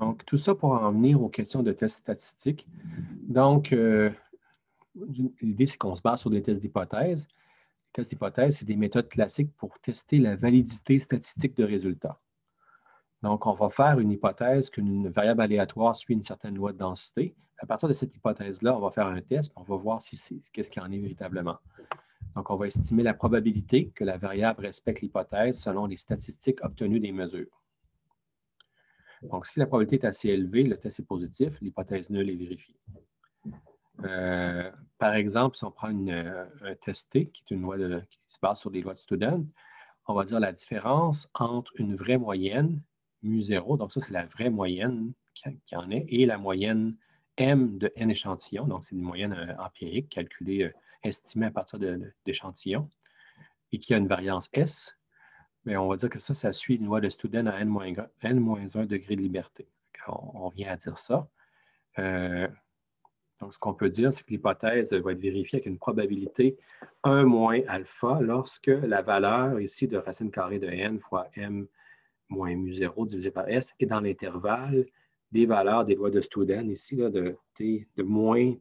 Donc, tout ça pour en venir aux questions de tests statistiques. Donc, l'idée, c'est qu'on se base sur des tests d'hypothèse. Les tests d'hypothèse, c'est des méthodes classiques pour tester la validité statistique de résultats. Donc, on va faire une hypothèse qu'une variable aléatoire suit une certaine loi de densité. À partir de cette hypothèse-là, on va faire un test, on va voir qu'est-ce qu'il en est véritablement. Donc, on va estimer la probabilité que la variable respecte l'hypothèse selon les statistiques obtenues des mesures. Donc, si la probabilité est assez élevée, le test est positif, l'hypothèse nulle est vérifiée. Par exemple, si on prend un test T, qui est une loi qui se base sur des lois de Student, on va dire la différence entre une vraie moyenne, mu0, donc ça, c'est la vraie moyenne qui en est, et la moyenne M de n échantillons, donc c'est une moyenne empirique calculée, estimée à partir d'échantillons, et qui a une variance S. Mais on va dire que ça suit une loi de Student à n-1 degré de liberté. On vient à dire ça. Donc, ce qu'on peut dire, c'est que l'hypothèse va être vérifiée avec une probabilité 1 moins alpha lorsque la valeur ici de racine carrée de n fois m moins mu0 divisé par s est dans l'intervalle des valeurs des lois de Student, ici là, de t de moins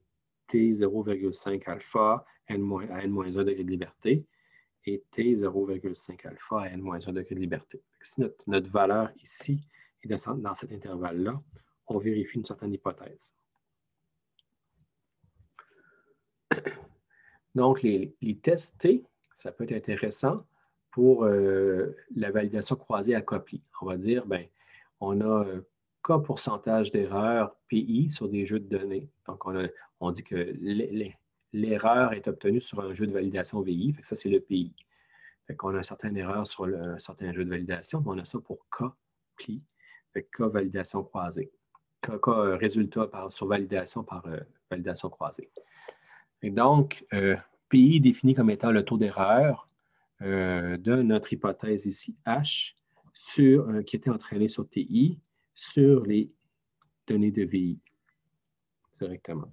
t 0,5 alpha à n-1 degré de liberté et t 0,5 alpha à n-1 degré de liberté. Si notre valeur ici est dans cet intervalle-là, on vérifie une certaine hypothèse. Donc, les tests T, ça peut être intéressant pour la validation croisée accomplie. On va dire, bien, on a K pourcentage d'erreur PI sur des jeux de données. Donc, on dit que l'erreur est obtenue sur un jeu de validation VI, fait que ça, c'est le PI. Fait qu'on a une certaine erreur sur un certain jeu de validation, mais on a ça pour K pli, fait K validation croisée. K résultat sur validation par validation croisée. Et donc, PI défini comme étant le taux d'erreur de notre hypothèse ici, H, qui était entraînée sur TI, sur les données de VI, directement.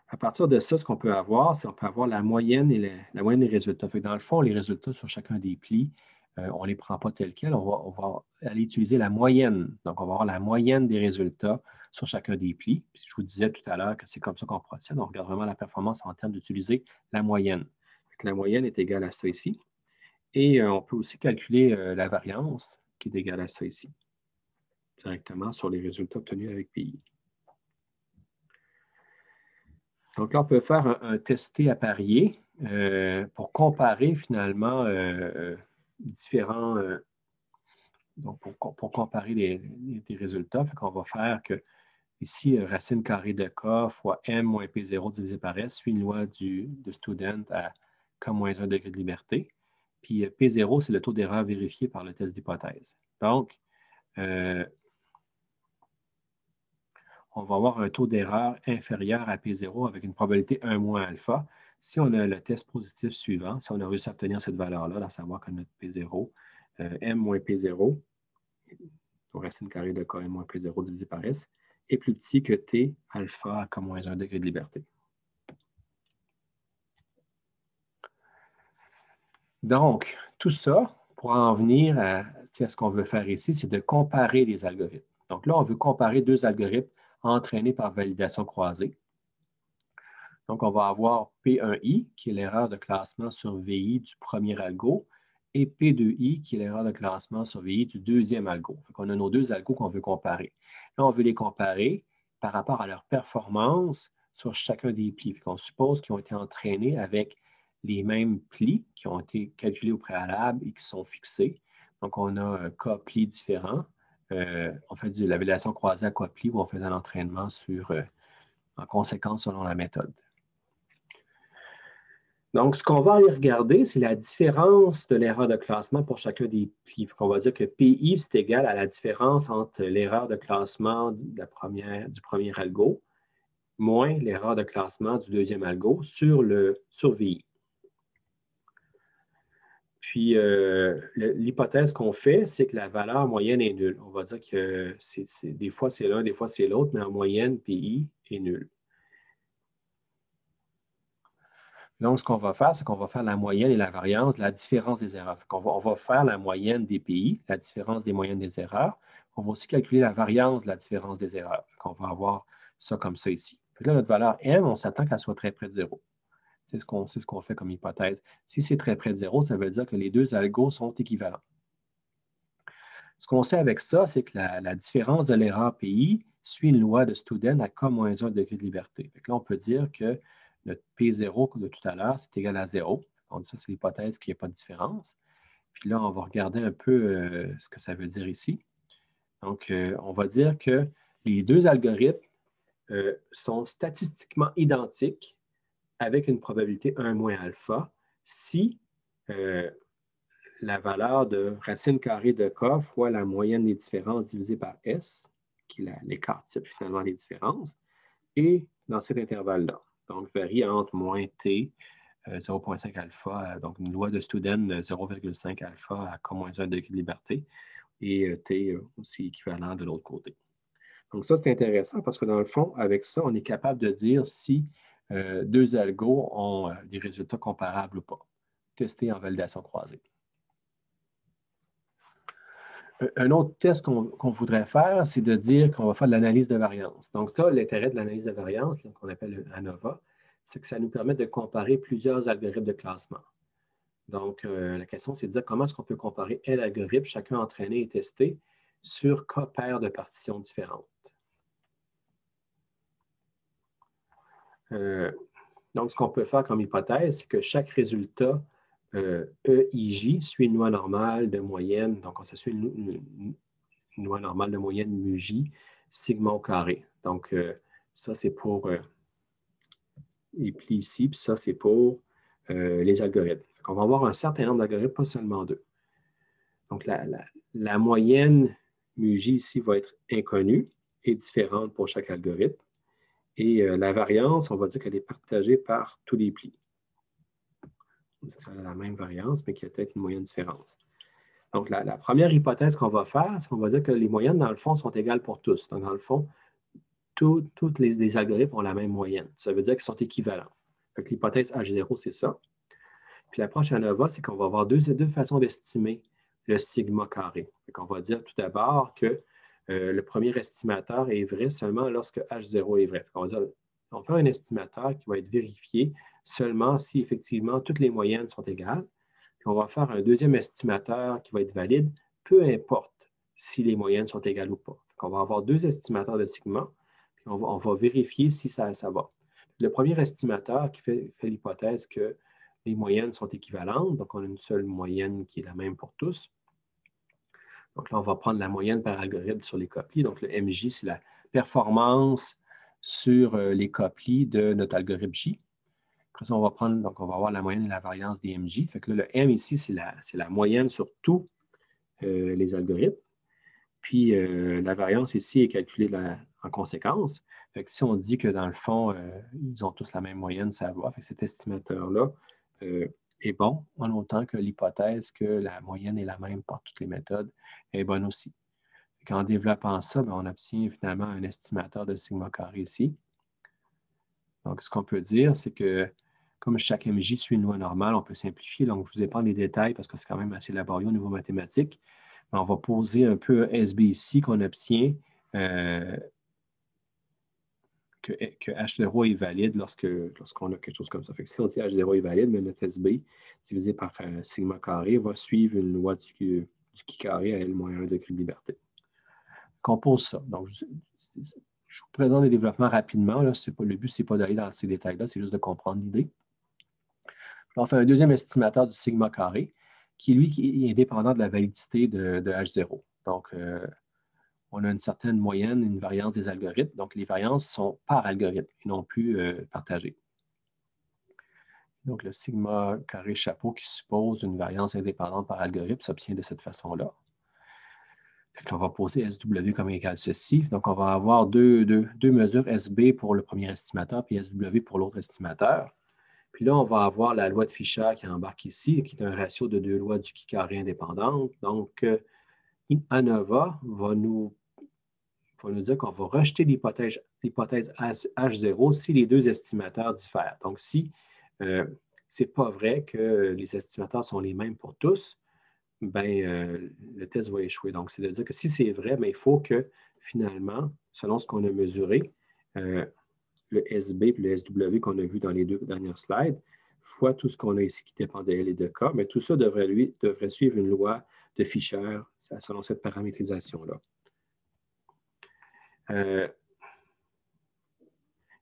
À partir de ça, ce qu'on peut avoir, c'est qu'on peut avoir la moyenne la moyenne des résultats. Fait que dans le fond, les résultats sur chacun des plis, on ne les prend pas tels quels, on va aller utiliser la moyenne. Donc, on va avoir la moyenne des résultats sur chacun des plis. Puis, je vous disais tout à l'heure que c'est comme ça qu'on procède. On regarde vraiment la performance en termes d'utiliser la moyenne. La moyenne est égale à ça ici. Et on peut aussi calculer la variance qui est égale à ça ici, directement sur les résultats obtenus avec PI. Donc là, on peut faire un test T à parier pour comparer finalement différents... donc, pour comparer les résultats, fait qu'on va faire que ici, racine carrée de K fois M moins P0 divisé par S suit une loi de Student à K moins 1 degré de liberté. Puis P0, c'est le taux d'erreur vérifié par le test d'hypothèse. Donc, on va avoir un taux d'erreur inférieur à P0 avec une probabilité 1 moins alpha. Si on a le test positif suivant, si on a réussi à obtenir cette valeur-là, à savoir que notre P0, M moins P0, racine carrée de K M moins P0 divisé par S, est plus petit que T alpha à K moins 1 degré de liberté. Donc, tout ça, pour en venir à ce qu'on veut faire ici, c'est de comparer les algorithmes. Donc là, on veut comparer deux algorithmes entraînés par validation croisée. Donc, on va avoir P1I, qui est l'erreur de classement sur VI du premier algo, et P2I, qui est l'erreur de classement sur VI du deuxième algo. Donc, on a nos deux algos qu'on veut comparer. Là, on veut les comparer par rapport à leur performance sur chacun des plis. On suppose qu'ils ont été entraînés avec les mêmes plis qui ont été calculés au préalable et qui sont fixés. Donc, on a un K plis différent. On fait de la validation croisée à K plis où on fait un entraînement en conséquence selon la méthode. Donc, ce qu'on va aller regarder, c'est la différence de l'erreur de classement pour chacun des plis. On va dire que PI, c'est égal à la différence entre l'erreur de classement du premier algo moins l'erreur de classement du deuxième algo sur VI. Puis, l'hypothèse qu'on fait, c'est que la valeur moyenne est nulle. On va dire que des fois, c'est l'un, des fois, c'est l'autre, mais en moyenne, PI est nul. Donc, ce qu'on va faire, c'est qu'on va faire la moyenne et la variance, la différence des erreurs. On va faire la moyenne des pays, la différence des moyennes des erreurs. On va aussi calculer la variance de la différence des erreurs. On va avoir ça comme ça ici. Puis là, notre valeur M, on s'attend qu'elle soit très près de 0. C'est ce qu'on fait comme hypothèse. Si c'est très près de 0, ça veut dire que les deux algos sont équivalents. Ce qu'on sait avec ça, c'est que la différence de l'erreur PI suit une loi de Student à K-1 degré de liberté. Là, on peut dire que notre P0 de tout à l'heure, c'est égal à 0. On dit ça, c'est l'hypothèse qu'il n'y a pas de différence. Puis là, on va regarder un peu ce que ça veut dire ici. Donc, on va dire que les deux algorithmes sont statistiquement identiques avec une probabilité 1 moins alpha si la valeur de racine carrée de K fois la moyenne des différences divisée par S, qui est l'écart type finalement des différences, et dans cet intervalle-là. Donc, varie entre moins T, 0,5 alpha, donc une loi de Student de 0,5 alpha à K-1 degré de liberté, et T aussi équivalent de l'autre côté. Donc, ça, c'est intéressant parce que dans le fond, avec ça, on est capable de dire si deux algos ont des résultats comparables ou pas, testés en validation croisée. Un autre test qu'on voudrait faire, c'est de dire qu'on va faire de l'analyse de variance. Donc, ça, l'intérêt de l'analyse de variance, qu'on appelle ANOVA, c'est que ça nous permet de comparer plusieurs algorithmes de classement. Donc, la question, c'est de dire comment est-ce qu'on peut comparer un algorithme, chacun entraîné et testé, sur K paires de partitions différentes. Donc, ce qu'on peut faire comme hypothèse, c'est que chaque résultat EIJ suit une loi normale de moyenne. Donc, ça suit une loi normale de moyenne MUJ, sigma au carré. Donc, ça, c'est pour les plis ici, puis ça, c'est pour les algorithmes. On va avoir un certain nombre d'algorithmes, pas seulement deux. Donc, la moyenne MUJ ici va être inconnue et différente pour chaque algorithme. Et la variance, on va dire qu'elle est partagée par tous les plis. Ça a la même variance, mais qu'il y a peut-être une moyenne différence. Donc, la première hypothèse qu'on va faire, c'est qu'on va dire que les moyennes, dans le fond, sont égales pour tous. Donc, dans le fond, tous les algorithmes ont la même moyenne. Ça veut dire qu'ils sont équivalents. Donc, l'hypothèse H0, c'est ça. Puis l'approche ANOVA, c'est qu'on va avoir deux façons d'estimer le sigma carré. Donc, on va dire tout d'abord que le premier estimateur est vrai seulement lorsque H0 est vrai. On va dire, on fait un estimateur qui va être vérifié seulement si effectivement toutes les moyennes sont égales. Puis on va faire un deuxième estimateur qui va être valide, peu importe si les moyennes sont égales ou pas. On va avoir deux estimateurs de sigma, puis on va vérifier si ça va. Le premier estimateur qui fait l'hypothèse que les moyennes sont équivalentes, donc on a une seule moyenne qui est la même pour tous. Donc là, on va prendre la moyenne par algorithme sur les copies. Donc le MJ, c'est la performance sur les copies de notre algorithme J. Après ça, on va prendre, donc on va avoir la moyenne et la variance des MJ. Fait que là, le M ici, c'est la moyenne sur tous les algorithmes. Puis la variance ici est calculée en conséquence. Fait que si on dit que dans le fond, ils ont tous la même moyenne, ça va. Fait que cet estimateur-là est bon, en autant que l'hypothèse que la moyenne est la même pour toutes les méthodes est bonne aussi. En développant ça, bien, on obtient finalement un estimateur de sigma carré ici. Donc, ce qu'on peut dire, c'est que comme chaque MJ suit une loi normale, on peut simplifier. Donc, je vous épargne les détails parce que c'est quand même assez laborieux au niveau mathématique. Mais on va poser un peu un SB ici qu'on obtient que H0 est valide lorsqu'on a quelque chose comme ça. Fait que si on dit H0 est valide, mais notre SB divisé par sigma carré va suivre une loi du qui carré à L-1 degré de liberté. On pose ça. Donc, je vous présente les développements rapidement. Là. Le but, ce n'est pas d'aller dans ces détails-là, c'est juste de comprendre l'idée. On fait un deuxième estimateur du sigma carré, qui est indépendant de la validité de H0. Donc, on a une certaine moyenne, une variance des algorithmes. Donc, les variances sont par algorithme et non plus partagées. Donc, le sigma carré chapeau qui suppose une variance indépendante par algorithme s'obtient de cette façon-là. On va poser SW comme égal ceci. Donc, on va avoir deux mesures SB pour le premier estimateur puis SW pour l'autre estimateur. Puis là, on va avoir la loi de Fisher qui embarque ici, qui est un ratio de deux lois du qui-carré indépendantes. Donc, ANOVA va nous dire qu'on va rejeter l'hypothèse H0 si les deux estimateurs diffèrent. Donc, si ce n'est pas vrai que les estimateurs sont les mêmes pour tous, ben, le test va échouer. Donc, c'est-à-dire que si c'est vrai, ben, il faut que finalement, selon ce qu'on a mesuré, euh, le SB et le SW qu'on a vu dans les deux dernières slides, fois tout ce qu'on a ici qui dépend de L et de K, mais tout ça devrait suivre une loi de Fisher selon cette paramétrisation-là.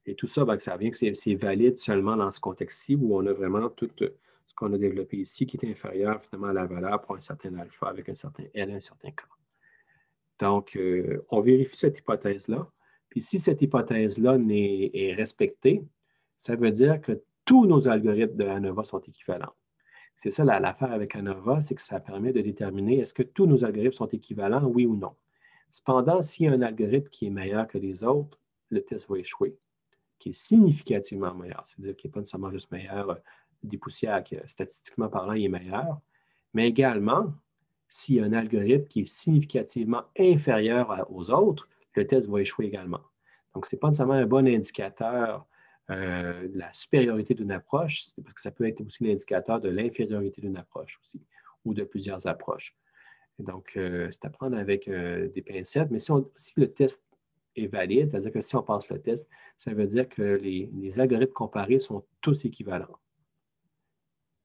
Et tout ça, ben, ça vient que c'est valide seulement dans ce contexte-ci où on a vraiment tout ce qu'on a développé ici qui est inférieur finalement à la valeur pour un certain alpha avec un certain L et un certain K. Donc, on vérifie cette hypothèse-là. Puis si cette hypothèse-là est respectée, ça veut dire que tous nos algorithmes de ANOVA sont équivalents. C'est ça l'affaire avec ANOVA, c'est que ça permet de déterminer est-ce que tous nos algorithmes sont équivalents, oui ou non. Cependant, s'il y a un algorithme qui est meilleur que les autres, le test va échouer, qui est significativement meilleur. C'est-à-dire qu'il n'est pas nécessairement juste meilleur des poussières, que statistiquement parlant, il est meilleur, mais également, s'il y a un algorithme qui est significativement inférieur aux autres, le test va échouer également. Donc, ce n'est pas nécessairement un bon indicateur de la supériorité d'une approche, parce que ça peut être aussi l'indicateur de l'infériorité d'une approche aussi, ou de plusieurs approches. Et donc, c'est à prendre avec des pincettes, mais si le test est valide, c'est-à-dire que si on passe le test, ça veut dire que les algorithmes comparés sont tous équivalents.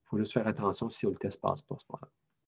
Il faut juste faire attention si le test passe pas à ce moment-là.